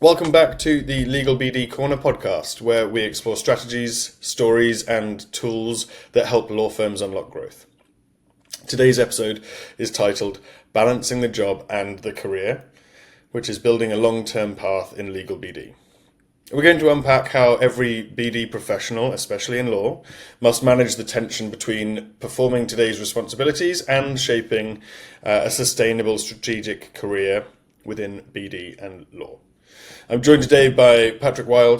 Welcome back to the Legal BD Corner podcast, where we explore strategies, stories, and tools that help law firms unlock growth. Today's episode is titled Balancing the Job and the Career, which is building a long-term path in legal BD. We're going to unpack how every BD professional, especially in law, must manage the tension between performing today's responsibilities and shaping a sustainable strategic career within BD and law. I'm joined today by Patrick Weil,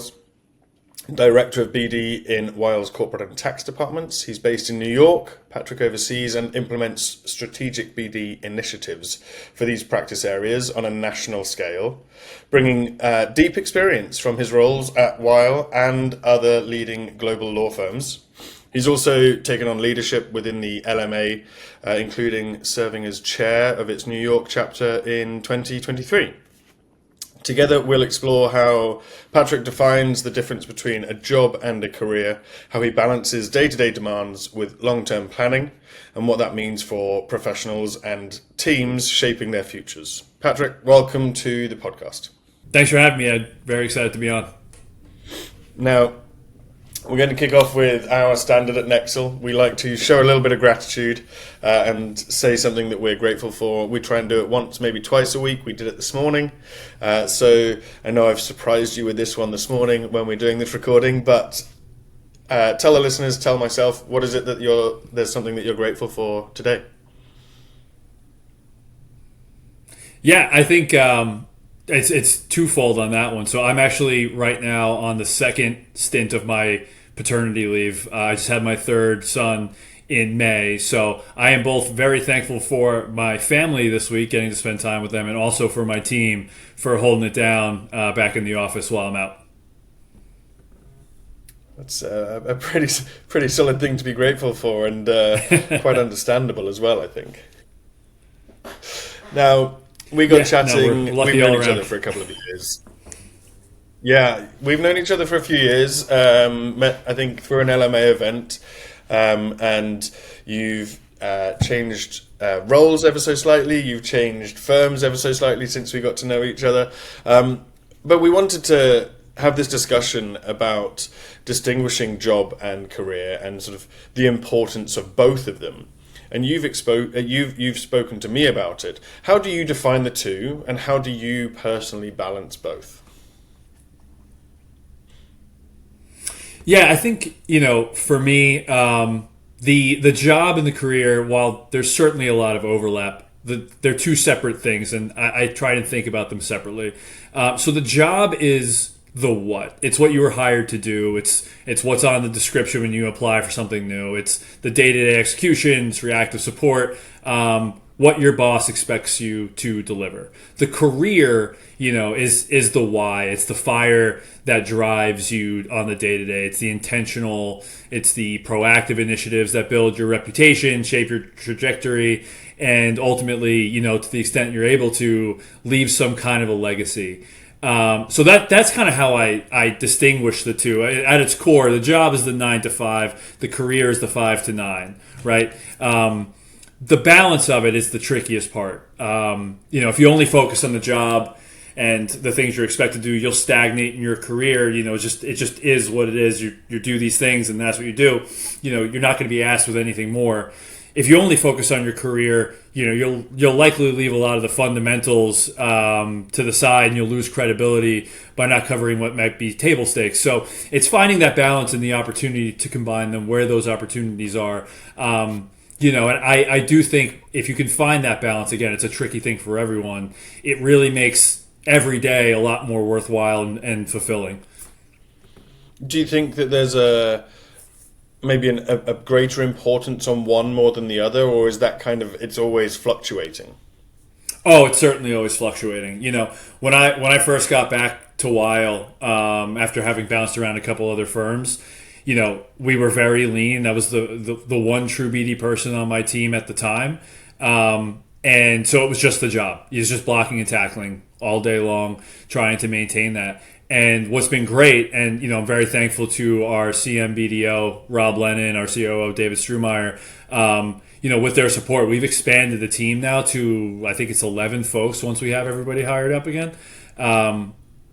Director of BD in Weil's Corporate and Tax Departments. He's based in New York. Patrick oversees and implements strategic BD initiatives for these practice areas on a national scale, bringing deep experience from his roles at Weil and other leading global law firms. He's also taken on leadership within the LMA, including serving as chair of its New York chapter in 2023. Together, we'll explore how Patrick defines the difference between a job and a career, how he balances day-to-day demands with long-term planning, and what that means for professionals and teams shaping their futures. Patrick, welcome to the podcast. Thanks for having me, Ed. Very excited to be on. Now, we're going to kick off with our standard at Nexl. We like to show a little bit of gratitude and say something that we're grateful for. We try and do it once, maybe twice a week. We did it this morning. So I know I've surprised you with this one this morning when we're doing this recording, but tell the listeners, tell myself, what is it that there's something that you're grateful for today? Yeah, I think it's twofold on that one. So I'm actually right now on the second stint of my paternity leave. I just had my third son in May. So I am both very thankful for my family this week, getting to spend time with them, and also for my team for holding it down back in the office while I'm out. That's a pretty solid thing to be grateful for, and quite understandable as well, I think. Now, we got chatting. We've known each other for a couple of years. Yeah, we've known each other for a few years. Met, I think, through an LMA event, and you've changed roles ever so slightly. You've changed firms ever so slightly since we got to know each other. But we wanted to have this discussion about distinguishing job and career and sort of the importance of both of them. And you've spoken to me about it. How do you define the two, and how do you personally balance both? Yeah, I think, for me, the job and the career, while there's certainly a lot of overlap, they're two separate things, and I try to think about them separately. So the job is the what. It's what you were hired to do. It's what's on the description when you apply for something new. It's the day-to-day execution, it's reactive support, what your boss expects you to deliver. The career, is the why. It's the fire that drives you on the day-to-day. It's the intentional, it's the proactive initiatives that build your reputation, shape your trajectory, and ultimately, to the extent you're able to, leave some kind of a legacy. So that's kind of how I distinguish the two. At its core, the job is the 9 to 5. The career is the 5 to 9, right? The balance of it is the trickiest part. If you only focus on the job and the things you're expected to do, you'll stagnate in your career. It just is what it is. You do these things and that's what you do. You're not going to be asked with anything more. If you only focus on your career, you'll likely leave a lot of the fundamentals to the side, and you'll lose credibility by not covering what might be table stakes. So it's finding that balance and the opportunity to combine them where those opportunities are. And I do think if you can find that balance, again, it's a tricky thing for everyone. It really makes every day a lot more worthwhile and fulfilling. Do you think that there's maybe a greater importance on one more than the other, or is that it's always fluctuating? Oh, it's certainly always fluctuating. When I first got back to Weil, after having bounced around a couple other firms, we were very lean. That was the one true BD person on my team at the time. And so it was just the job. It was just blocking and tackling all day long, trying to maintain that. And what's been great, and I'm very thankful to our CMBDO, Rob Lennon, our COO, David Strumeyer, with their support, we've expanded the team now to, I think it's 11 folks once we have everybody hired up again.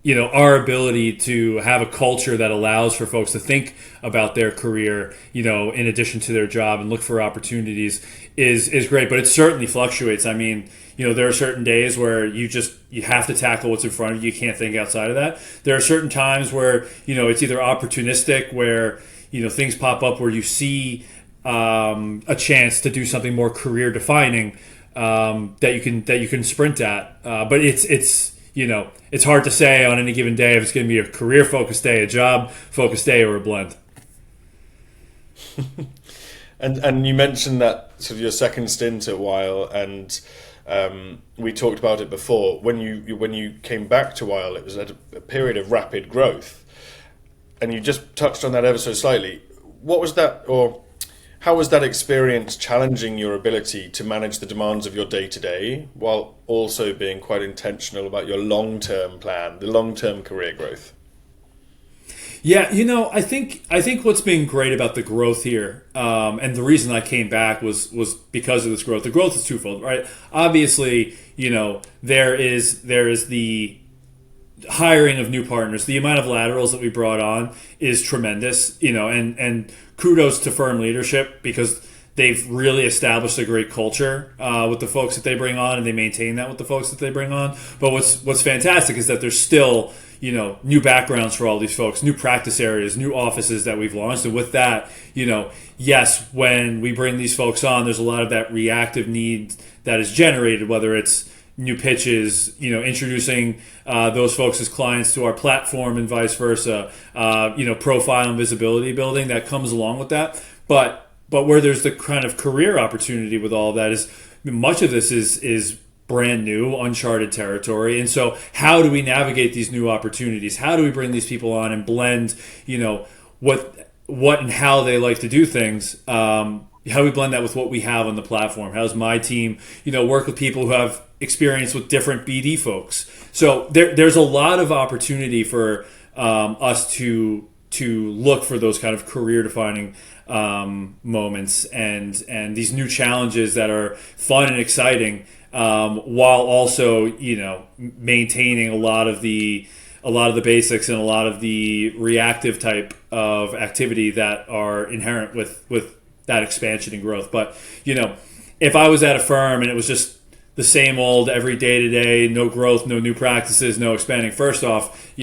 our ability to have a culture that allows for folks to think about their career, in addition to their job and look for opportunities is great. But it certainly fluctuates. I mean, there are certain days where you have to tackle what's in front of you. You can't think outside of that. There are certain times where, it's either opportunistic where, things pop up where you see a chance to do something more career defining that you can sprint at. But it's hard to say on any given day if it's going to be a career-focused day, a job-focused day, or a blend. And you mentioned that sort of your second stint at Weil, and we talked about it before. When you came back to Weil, it was at a period of rapid growth, and you just touched on that ever so slightly. What was that, or how was that experience challenging your ability to manage the demands of your day-to-day while also being quite intentional about your long-term plan, the long-term career growth? Yeah, I think what's been great about the growth here, and the reason I came back was because of this growth. The growth is twofold, right? Obviously, there is the hiring of new partners. The amount of laterals that we brought on is tremendous, and kudos to firm leadership because they've really established a great culture with the folks that they bring on, and they maintain that with the folks that they bring on. But what's fantastic is that there's still new backgrounds for all these folks, new practice areas, new offices that we've launched. And with that, yes, when we bring these folks on, there's a lot of that reactive need that is generated, whether it's new pitches, introducing those folks as clients to our platform and vice versa, profile and visibility building that comes along with that. But where there's the kind of career opportunity with all of that is much of this is brand new, uncharted territory. And so how do we navigate these new opportunities? How do we bring these people on and blend, what and how they like to do things? How do we blend that with what we have on the platform? How does my team, work with people who have experience with different BD folks? So there's a lot of opportunity for us to look for those kind of career defining moments and these new challenges that are fun and exciting, while also maintaining a lot of the basics and a lot of the reactive type of activity that are inherent with that expansion and growth. But if I was at a firm and it was just the same old every day to day, no growth, no new practices, no expanding. First off,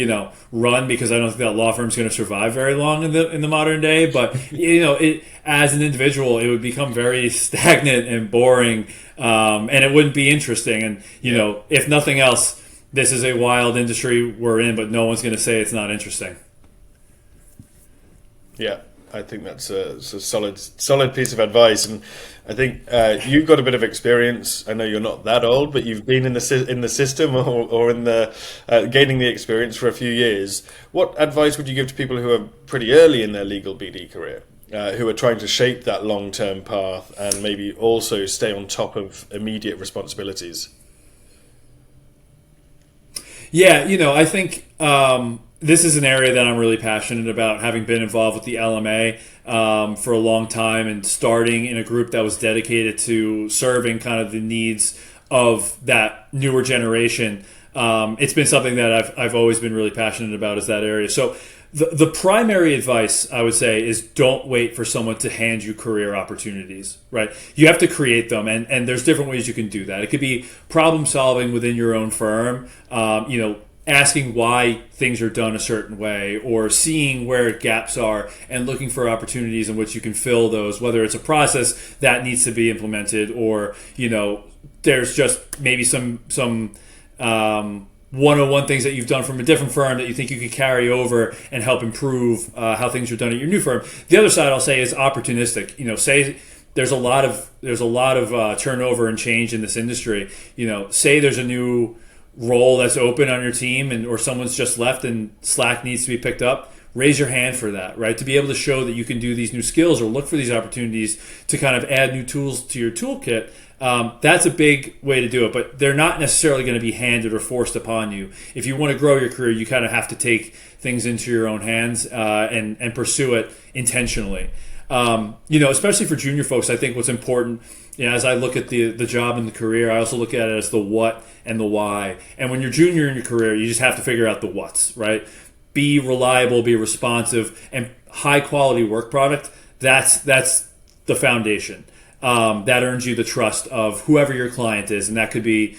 run, because I don't think that law firm's going to survive very long in the modern day. But it, as an individual, it would become very stagnant and boring, and it wouldn't be interesting. And if nothing else, this is a wild industry we're in, but no one's going to say it's not interesting. Yeah, I think that's a solid piece of advice, and I think you've got a bit of experience. I know you're not that old, but you've been in the system or in the gaining the experience for a few years. What advice would you give to people who are pretty early in their legal BD career, who are trying to shape that long-term path and maybe also stay on top of immediate responsibilities? Yeah, I think this is an area that I'm really passionate about, having been involved with the LMA for a long time and starting in a group that was dedicated to serving kind of the needs of that newer generation. It's been something that I've always been really passionate about, is that area. So the primary advice I would say is don't wait for someone to hand you career opportunities, right? You have to create them, and there's different ways you can do that. It could be problem solving within your own firm, asking why things are done a certain way, or seeing where gaps are and looking for opportunities in which you can fill those, whether it's a process that needs to be implemented, or there's just maybe some 101 things that you've done from a different firm that you think you could carry over and help improve how things are done at your new firm. The other side I'll say is opportunistic. Say there's a lot of turnover and change in this industry. Say there's a new role that's open on your team, or someone's just left and slack needs to be picked up. Raise your hand for that, right? To be able to show that you can do these new skills or look for these opportunities to kind of add new tools to your toolkit. That's a big way to do it, but they're not necessarily going to be handed or forced upon you. If you want to grow your career, you kind of have to take things into your own hands and pursue it intentionally. Especially for junior folks, I think what's important, as I look at the job and the career, I also look at it as the what and the why. And when you're junior in your career, you just have to figure out the what's, right? Be reliable, be responsive, and high quality work product. That's the foundation. That earns you the trust of whoever your client is, and that could be,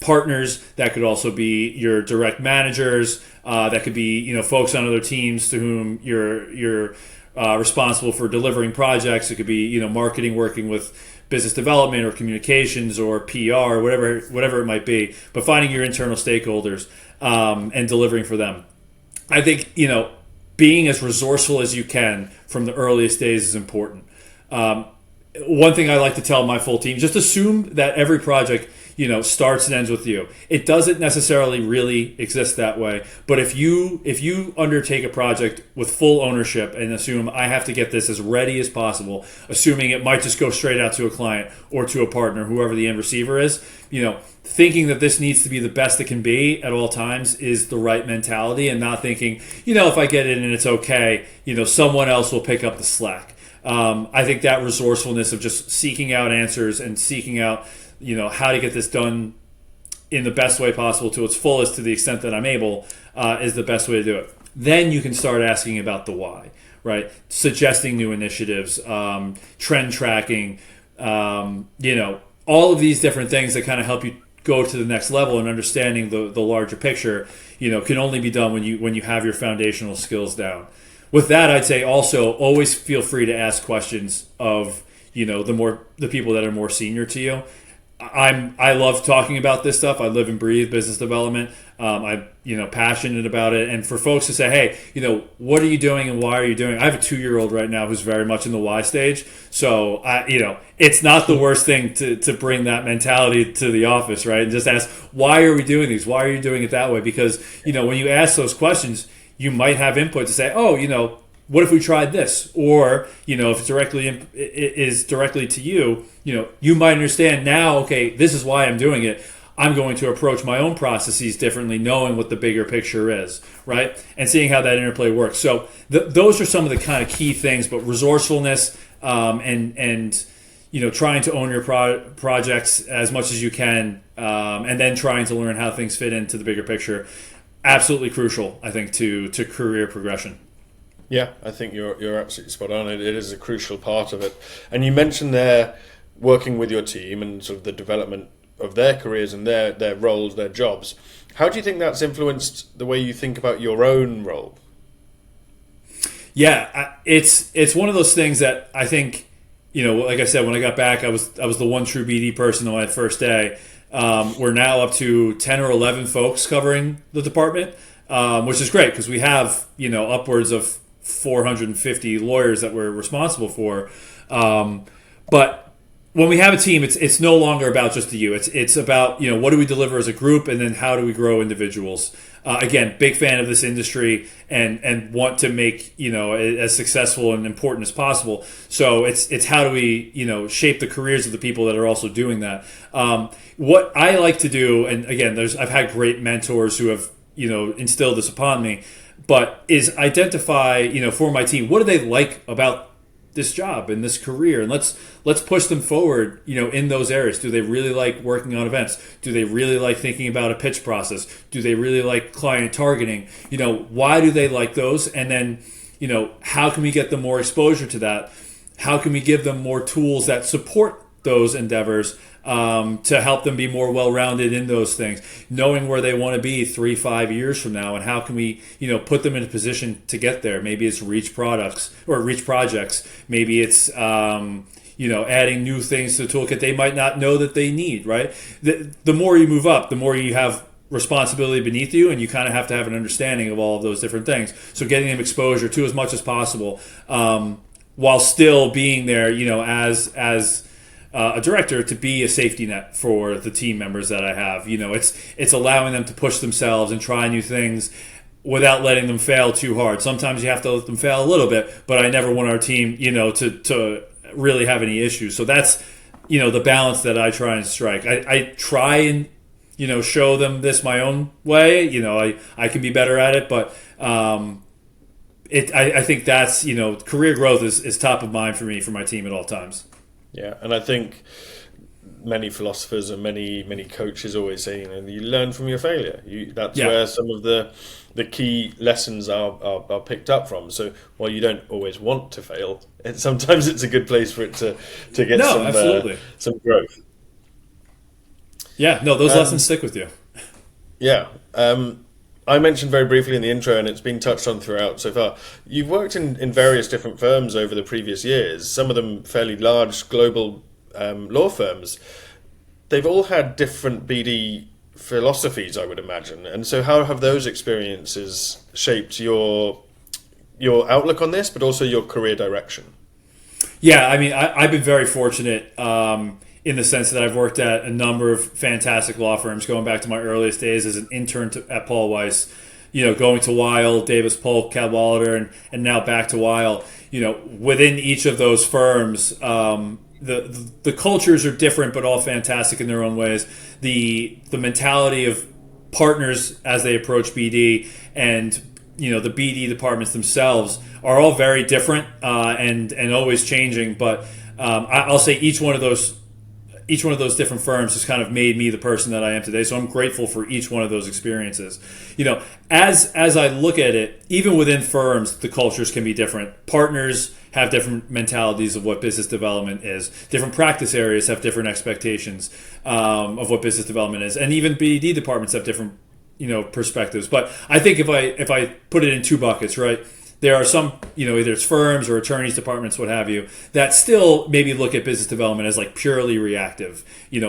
partners. That could also be your direct managers. That could be, folks on other teams to whom you're responsible for delivering projects. It could be, marketing, working with business development or communications or PR or whatever it might be. But finding your internal stakeholders and delivering for them. I think, being as resourceful as you can from the earliest days is important. One thing I like to tell my full team, just assume that every project, starts and ends with you. It doesn't necessarily really exist that way. But if you undertake a project with full ownership and assume I have to get this as ready as possible, assuming it might just go straight out to a client or to a partner, whoever the end receiver is, thinking that this needs to be the best it can be at all times is the right mentality, and not thinking, if I get it and it's okay, someone else will pick up the slack. I think that resourcefulness of just seeking out answers and seeking out, how to get this done in the best way possible to its fullest to the extent that I'm able is the best way to do it. Then you can start asking about the why, right? Suggesting new initiatives, trend tracking, all of these different things that kind of help you go to the next level, and understanding the larger picture, can only be done when you have your foundational skills down. With that, I'd say also always feel free to ask questions of the people that are more senior to you. I love talking about this stuff. I live and breathe business development. I'm passionate about it. And for folks to say, hey, what are you doing and why are you doing it? I have a 2-year-old right now who's very much in the why stage. So it's not the worst thing to bring that mentality to the office, right? And just ask, why are we doing these? Why are you doing it that way? Because when you ask those questions, you might have input to say, what if we tried this? Or, if it is directly to you, you might understand now, okay, this is why I'm doing it. I'm going to approach my own processes differently, knowing what the bigger picture is, right? And seeing how that interplay works. So those are some of the kind of key things, but resourcefulness and trying to own your projects as much as you can, and then trying to learn how things fit into the bigger picture. Absolutely crucial, I think, to career progression. Yeah, I think you're absolutely spot on. It is a crucial part of it. And you mentioned there working with your team and sort of the development of their careers and their roles, their jobs. How do you think that's influenced the way you think about your own role? Yeah, it's one of those things that I think, like I said, when I got back, I was the one true BD person on my first day. We're now up to 10 or 11 folks covering the department, which is great because we have, upwards of 450 lawyers that we're responsible for. But when we have a team, it's no longer about just the you. It's about, what do we deliver as a group, and then how do we grow individuals? Again, big fan of this industry and want to make, it as successful and important as possible. So it's how do we, shape the careers of the people that are also doing that. What I like to do, and again, I've had great mentors who have, instilled this upon me, but is identify, for my team, what do they like about this job and this career, and let's push them forward, in those areas. Do they really like working on events? Do they really like thinking about a pitch process? Do they really like client targeting? Why do they like those? And then, how can we get them more exposure to that? How can we give them more tools that support those endeavors, to help them be more well-rounded in those things, knowing where they want to be 3-5 years from now, and how can we, put them in a position to get there? Maybe it's reach products or reach projects. Maybe it's, adding new things to the toolkit they might not know that they need, right? The more you move up, the more you have responsibility beneath you, and you kind of have to have an understanding of all of those different things. So getting them exposure to as much as possible, while still being there, as a director, to be a safety net for the team members that I have. It's allowing them to push themselves and try new things without letting them fail too hard. Sometimes you have to let them fail a little bit, but I never want our team, to really have any issues. So that's, the balance that I try and strike. I try and, show them this my own way. I can be better at it, but I think that's, career growth is top of mind for me, for my team at all times. Yeah, and I think many philosophers and many coaches always say, you learn from your failure. That's where some of the key lessons are picked up from. So while you don't always want to fail, sometimes it's a good place for it to get some growth. Yeah, no, those lessons stick with you. Yeah. I mentioned very briefly in the intro, and it's been touched on throughout so far, you've worked in various different firms over the previous years, some of them fairly large global law firms. They've all had different BD philosophies, I would imagine. And so how have those experiences shaped your outlook on this, but also your career direction? Yeah, I mean, I've been very fortunate in the sense that I've worked at a number of fantastic law firms, going back to my earliest days as an intern at Paul Weiss, going to Weil, Davis Polk, Cadwalader, and now back to Weil. Within each of those firms, the cultures are different, but all fantastic in their own ways. The mentality of partners as they approach BD and the BD departments themselves are all very different and always changing. But I'll say each one of those different firms has kind of made me the person that I am today. So I'm grateful for each one of those experiences. As I look at it, even within firms, the cultures can be different. Partners have different mentalities of what business development is. Different practice areas have different expectations of what business development is, and even BD departments have different perspectives. But I think if I put it in two buckets, right? There are some, either it's firms or attorneys departments, what have you, that still maybe look at business development as like purely reactive,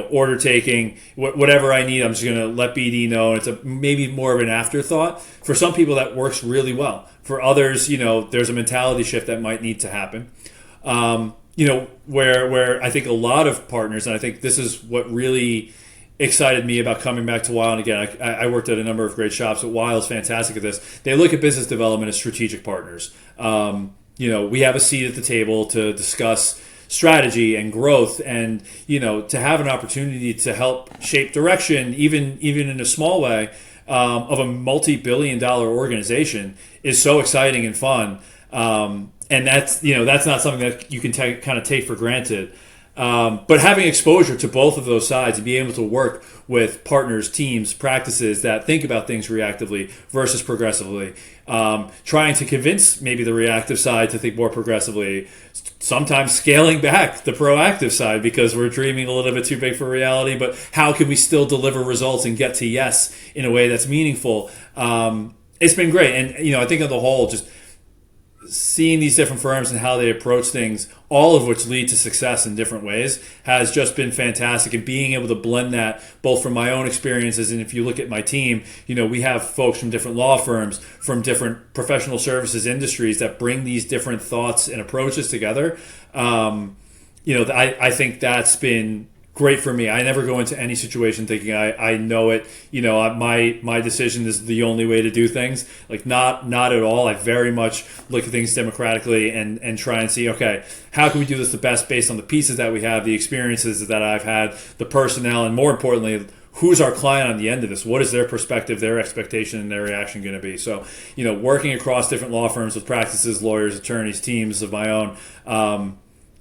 order taking, whatever I need, I'm just going to let BD know. It's maybe more of an afterthought. For some people, that works really well. For others, there's a mentality shift that might need to happen. Where I think a lot of partners, and I think this is what really excited me about coming back to Weil. And again, I worked at a number of great shops, but Weil is fantastic at this. They look at business development as strategic partners. We have a seat at the table to discuss strategy and growth, and to have an opportunity to help shape direction, even in a small way, of a multi-billion-dollar organization is so exciting and fun. And that's not something that you can kind of take for granted. But having exposure to both of those sides and being able to work with partners, teams, practices that think about things reactively versus progressively, trying to convince maybe the reactive side to think more progressively, sometimes scaling back the proactive side because we're dreaming a little bit too big for reality, but how can we still deliver results and get to yes in a way that's meaningful? It's been great. And, I think on the whole, just seeing these different firms and how they approach things, all of which lead to success in different ways, has just been fantastic. And being able to blend that both from my own experiences, and if you look at my team, we have folks from different law firms, from different professional services industries that bring these different thoughts and approaches together. I think that's been great for me. I never go into any situation thinking I know it. My decision is the only way to do things. Like not at all. I very much look at things democratically and try and see, okay, how can we do this the best based on the pieces that we have, the experiences that I've had, the personnel, and more importantly, who's our client on the end of this? What is their perspective, their expectation, and their reaction going to be? So, working across different law firms with practices, lawyers, attorneys, teams of my own,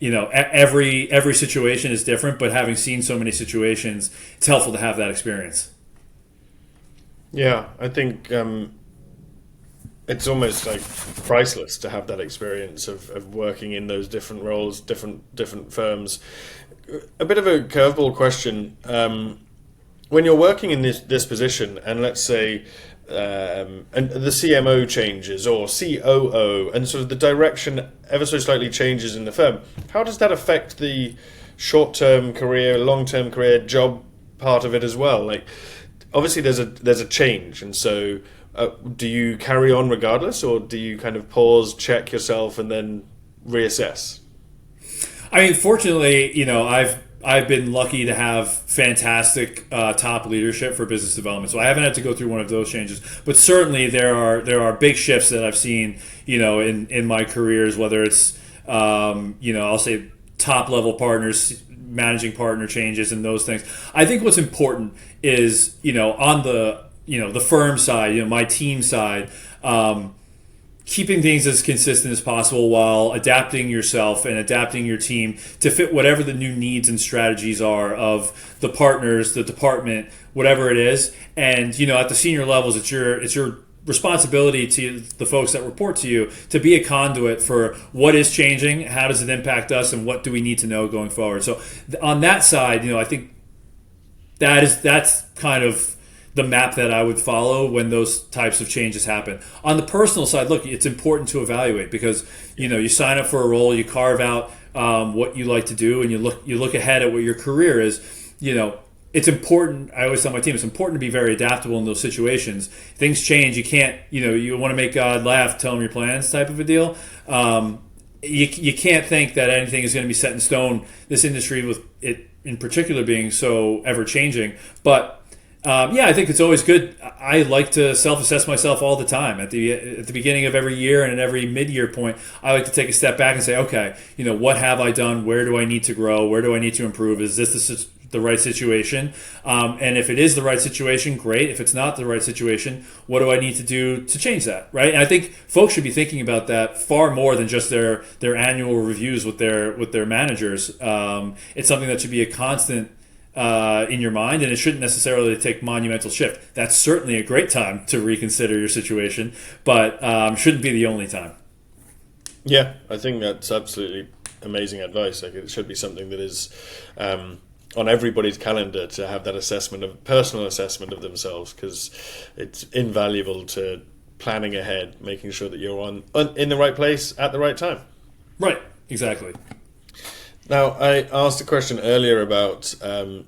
every situation is different, but having seen so many situations, it's helpful to have that experience. Yeah, I think it's almost like priceless to have that experience of working in those different roles, different firms. A bit of a curveball question. When you're working in this position, and let's say and the CMO changes or COO, and sort of the direction ever so slightly changes in the firm, how does that affect the short-term career, long-term career, job part of it as well? Like, obviously there's a change, and so do you carry on regardless, or do you kind of pause, check yourself, and then reassess? I mean, fortunately, I've been lucky to have fantastic top leadership for business development, so I haven't had to go through one of those changes. But certainly there are big shifts that I've seen, in my careers, whether it's I'll say top level partners, managing partner changes, and those things. I think what's important is on the the firm side, my team side. keeping things as consistent as possible while adapting yourself and adapting your team to fit whatever the new needs and strategies are of the partners, the department, whatever it is. And at the senior levels, it's your responsibility to the folks that report to you to be a conduit for what is changing, how does it impact us, and what do we need to know going forward. So on that side, I think that's kind of the map that I would follow when those types of changes happen. On the personal side, look, it's important to evaluate because you sign up for a role, you carve out what you like to do, and you look ahead at what your career is. It's important. I always tell my team it's important to be very adaptable in those situations. Things change. You can't. You want to make God laugh, tell him your plans, type of a deal. You can't think that anything is going to be set in stone. This industry, with it in particular being so ever changing, but. I think it's always good. I like to self-assess myself all the time. At the beginning of every year and at every mid-year point, I like to take a step back and say, okay, what have I done? Where do I need to grow? Where do I need to improve? Is this the right situation? And if it is the right situation, great. If it's not the right situation, what do I need to do to change that? Right? And I think folks should be thinking about that far more than just their annual reviews with their managers. It's something that should be a constant in your mind, and it shouldn't necessarily take monumental shift. That's certainly a great time to reconsider your situation, but shouldn't be the only time. Yeah, I think that's absolutely amazing advice. Like, it should be something that is on everybody's calendar to have that personal assessment of themselves, because it's invaluable to planning ahead, making sure that you're in the right place at the right time. Right, exactly. Now, I asked a question earlier about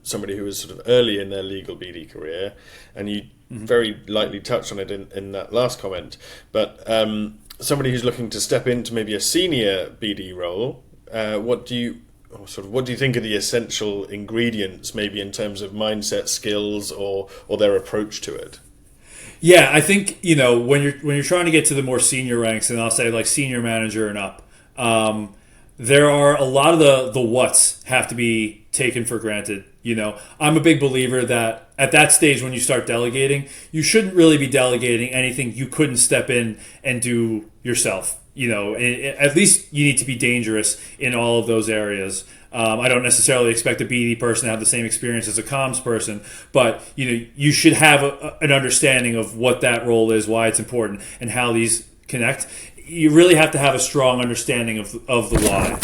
somebody who was sort of early in their legal BD career, and you very lightly touched on it in that last comment. But somebody who's looking to step into maybe a senior BD role, what do you think are the essential ingredients, maybe in terms of mindset, skills, or their approach to it? Yeah, I think when you're trying to get to the more senior ranks, and I'll say like senior manager and up. There are a lot of the what's have to be taken for granted. I'm a big believer that at that stage when you start delegating, you shouldn't really be delegating anything you couldn't step in and do yourself. At least you need to be dangerous in all of those areas. I don't necessarily expect a BD person to have the same experience as a comms person, but you should have an understanding of what that role is, why it's important, and how these connect. You really have to have a strong understanding of the why.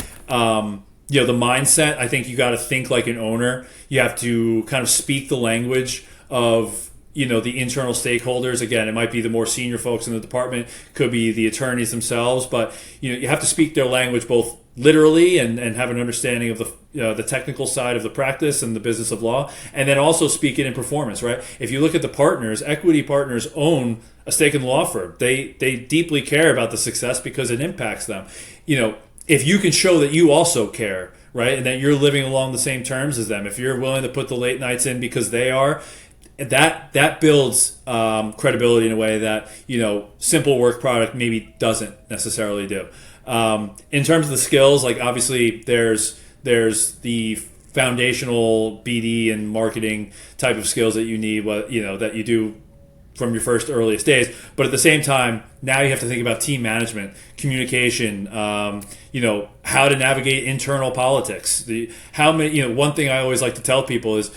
The mindset, I think you got to think like an owner. You have to kind of speak the language of, the internal stakeholders. Again, it might be the more senior folks in the department, could be the attorneys themselves, but, you have to speak their language both literally and have an understanding of the technical side of the practice and the business of law, and then also speak it in performance, right? If you look at the partners, equity partners own a stake in the law firm. They deeply care about the success because it impacts them. If you can show that you also care, right, and that you're living along the same terms as them, if you're willing to put the late nights in because they are, that builds credibility in a way that simple work product maybe doesn't necessarily do. In terms of the skills, like obviously there's the foundational BD and marketing type of skills that you need, that you do from your first earliest days. But at the same time, now you have to think about team management, communication, how to navigate internal politics. One thing I always like to tell people is,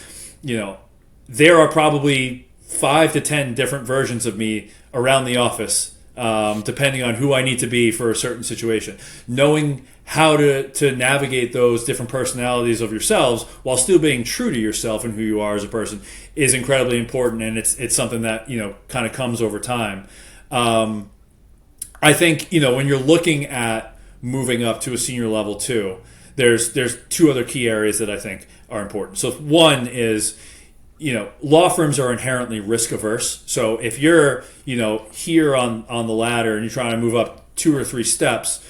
there are probably 5 to 10 different versions of me around the office, depending on who I need to be for a certain situation. Knowing how to navigate those different personalities of yourselves while still being true to yourself and who you are as a person is incredibly important, and it's something that kind of comes over time. I think when you're looking at moving up to a senior level too, there's 2 other key areas that I think are important. So one is, law firms are inherently risk averse. So if you're, here on the ladder and you're trying to move up 2 or 3 steps,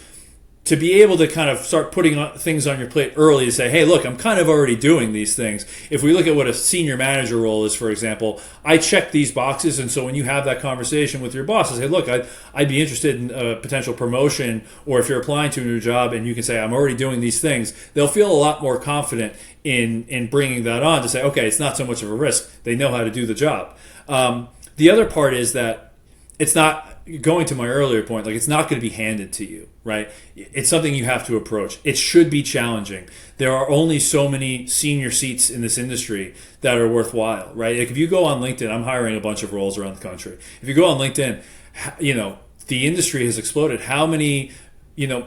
to be able to kind of start putting things on your plate early to say, hey, look, I'm kind of already doing these things. If we look at what a senior manager role is, for example, I check these boxes. And so when you have that conversation with your boss, say, look, I'd be interested in a potential promotion, or if you're applying to a new job and you can say, I'm already doing these things, they'll feel a lot more confident in bringing that on to say, okay, it's not so much of a risk. They know how to do the job. The other part is that it's not, going to my earlier point, like it's not going to be handed to you, right? It's something you have to approach. It should be challenging. There are only so many senior seats in this industry that are worthwhile, right? Like if you go on LinkedIn, I'm hiring a bunch of roles around the country. If you go on LinkedIn, the industry has exploded. How many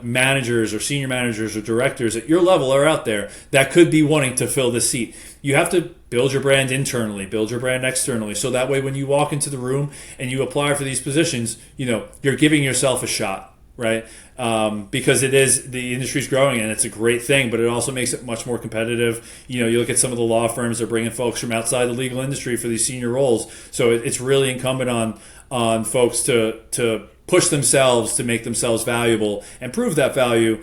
managers or senior managers or directors at your level are out there that could be wanting to fill this seat? You have to build your brand internally, build your brand externally, so that way when you walk into the room and you apply for these positions, you're giving yourself a shot, right? Because the industry's growing and it's a great thing, but it also makes it much more competitive. You look at some of the law firms that are bringing folks from outside the legal industry for these senior roles, so it's really incumbent on folks to push themselves to make themselves valuable and prove that value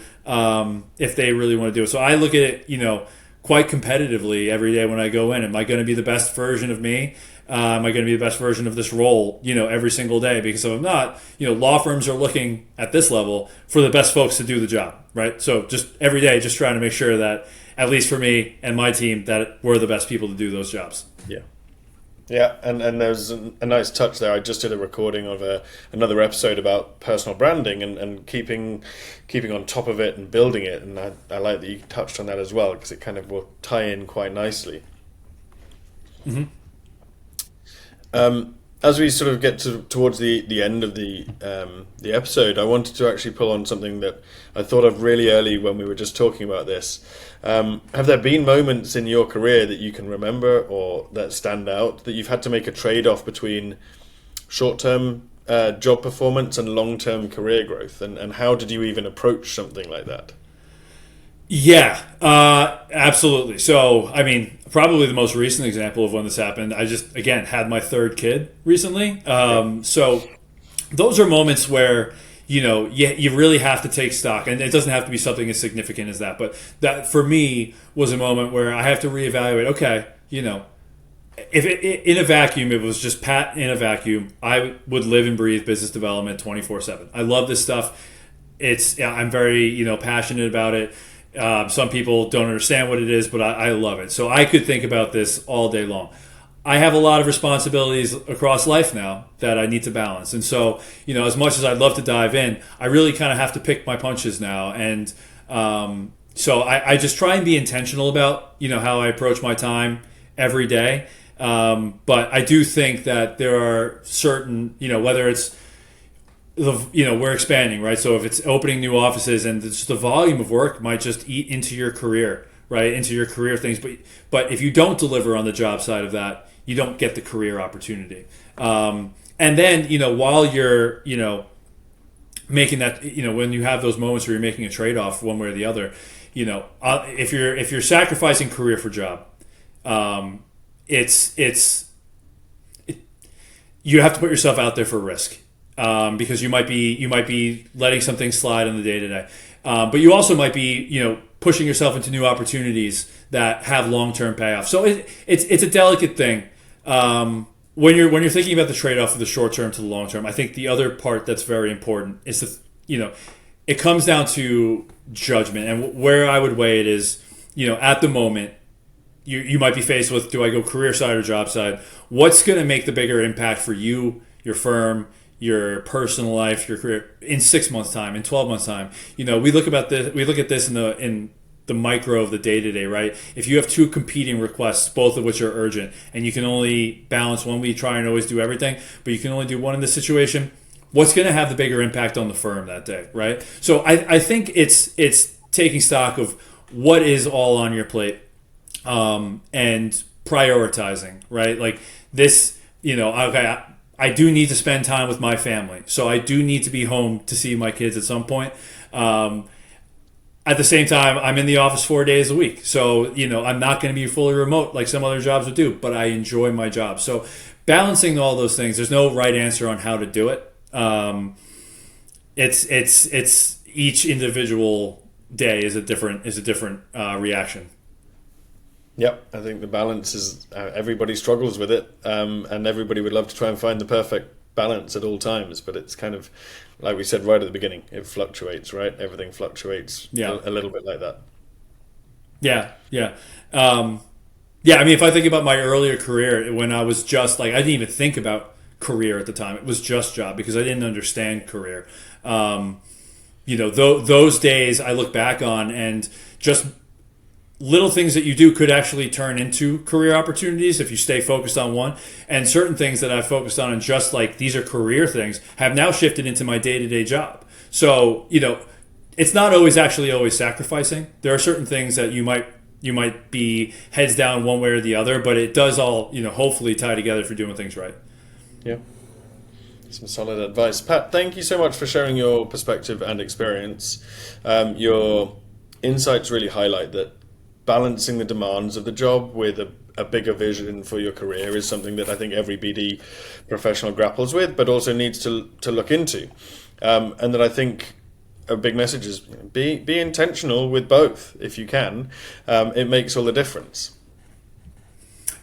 if they really want to do it. So I look at it, quite competitively every day when I go in. Am I going to be the best version of me? Am I going to be the best version of this role, every single day? Because if I'm not, law firms are looking at this level for the best folks to do the job, right? So just every day, just trying to make sure that, at least for me and my team, that we're the best people to do those jobs. Yeah. Yeah, and there's a nice touch there. I just did a recording of another episode about personal branding and keeping on top of it and building it. And I like that you touched on that as well, because it kind of will tie in quite nicely. Mm-hmm. As we sort of get towards the end of the episode, I wanted to actually pull on something that I thought of really early when we were just talking about this. Have there been moments in your career that you can remember or that stand out that you've had to make a trade-off between short-term job performance and long-term career growth? And how did you even approach something like that? Yeah, absolutely. So, I mean, probably the most recent example of when this happened, I just, again, had my third kid recently. So those are moments where, you really have to take stock. And it doesn't have to be something as significant as that. But that, for me, was a moment where I have to reevaluate, okay, if in a vacuum, it was just Pat in a vacuum, I would live and breathe business development 24/7. I love this stuff. I'm very, passionate about it. Some people don't understand what it is, but I love it. So I could think about this all day long. I have a lot of responsibilities across life now that I need to balance. And so, as much as I'd love to dive in, I really kind of have to pick my punches now. And so I just try and be intentional about, how I approach my time every day. But I do think that there are certain, whether it's we're expanding, right? So if it's opening new offices and just the volume of work might just eat into your career, right? Into your career things. But if you don't deliver on the job side of that, you don't get the career opportunity. And then, while you're, making that, when you have those moments where you're making a trade-off one way or the other, if you're sacrificing career for job, you have to put yourself out there for risk. Because you might be letting something slide on the day to day, but you also might be pushing yourself into new opportunities that have long term payoff. So it's a delicate thing when you're thinking about the trade off of the short term to the long term. I think the other part that's very important is it comes down to judgment, and where I would weigh it is at the moment. You might be faced with, do I go career side or job side? What's going to make the bigger impact for you, your firm, your personal life, your career in 6 months' time, in 12 months' time? We look at this in the micro of the day to day, right? If you have two competing requests, both of which are urgent, and you can only balance one, we try and always do everything, but you can only do one in this situation. What's going to have the bigger impact on the firm that day, right? So I think it's taking stock of what is all on your plate, and prioritizing, right? Like this, okay, I do need to spend time with my family, so I do need to be home to see my kids at some point. At the same time, I'm in the office 4 days a week, so I'm not going to be fully remote like some other jobs would do, but I enjoy my job. So balancing all those things, there's no right answer on how to do it. It's each individual day is a different reaction. Yep, I think the balance is everybody struggles with it, and everybody would love to try and find the perfect balance at all times. But it's kind of like we said right at the beginning, it fluctuates, right? Everything fluctuates a little bit like that. Yeah. I mean, if I think about my earlier career, when I was just like, I didn't even think about career at the time. It was just job because I didn't understand career. Those days I look back on, and just little things that you do could actually turn into career opportunities if you stay focused on one. And certain things that I focused on and just like these are career things have now shifted into my day-to-day job. So, it's not always sacrificing. There are certain things that you might be heads down one way or the other, but it does all, hopefully tie together if you're doing things right. Yeah. Some solid advice. Pat, thank you so much for sharing your perspective and experience. Your insights really highlight that balancing the demands of the job with a bigger vision for your career is something that I think every BD professional grapples with, but also needs to look into. And that I think a big message is be intentional with both if you can. It makes all the difference.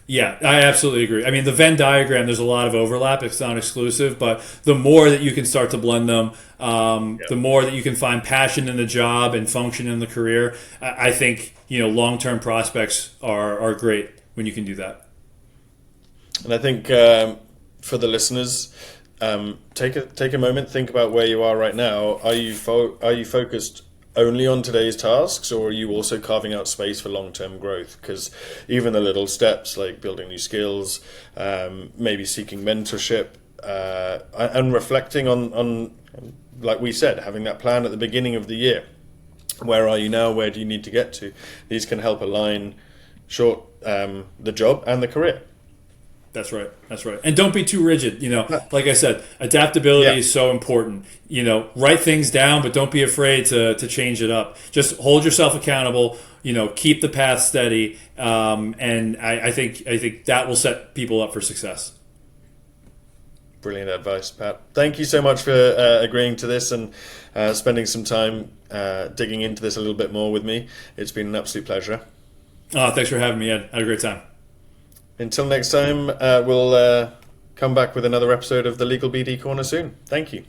Yeah, I absolutely agree. I mean, the Venn diagram, there's a lot of overlap. It's not exclusive, but the more that you can start to blend them, the more that you can find passion in the job and function in the career. I think, long-term prospects are great when you can do that. And I think for the listeners, take a moment, think about where you are right now. Are you focused only on today's tasks, or are you also carving out space for long-term growth? Because even the little steps like building new skills, maybe seeking mentorship, and reflecting on, like we said, having that plan at the beginning of the year. Where are you now? Where do you need to get to? These can help align the job and the career. That's right. And don't be too rigid. Like I said, adaptability is so important. Write things down, but don't be afraid to change it up. Just hold yourself accountable. Keep the path steady. And I think that will set people up for success. Brilliant advice, Pat. Thank you so much for agreeing to this and spending some time digging into this a little bit more with me. It's been an absolute pleasure. Thanks for having me, Ed. I had a great time. Until next time, we'll come back with another episode of the Legal BD Corner soon. Thank you.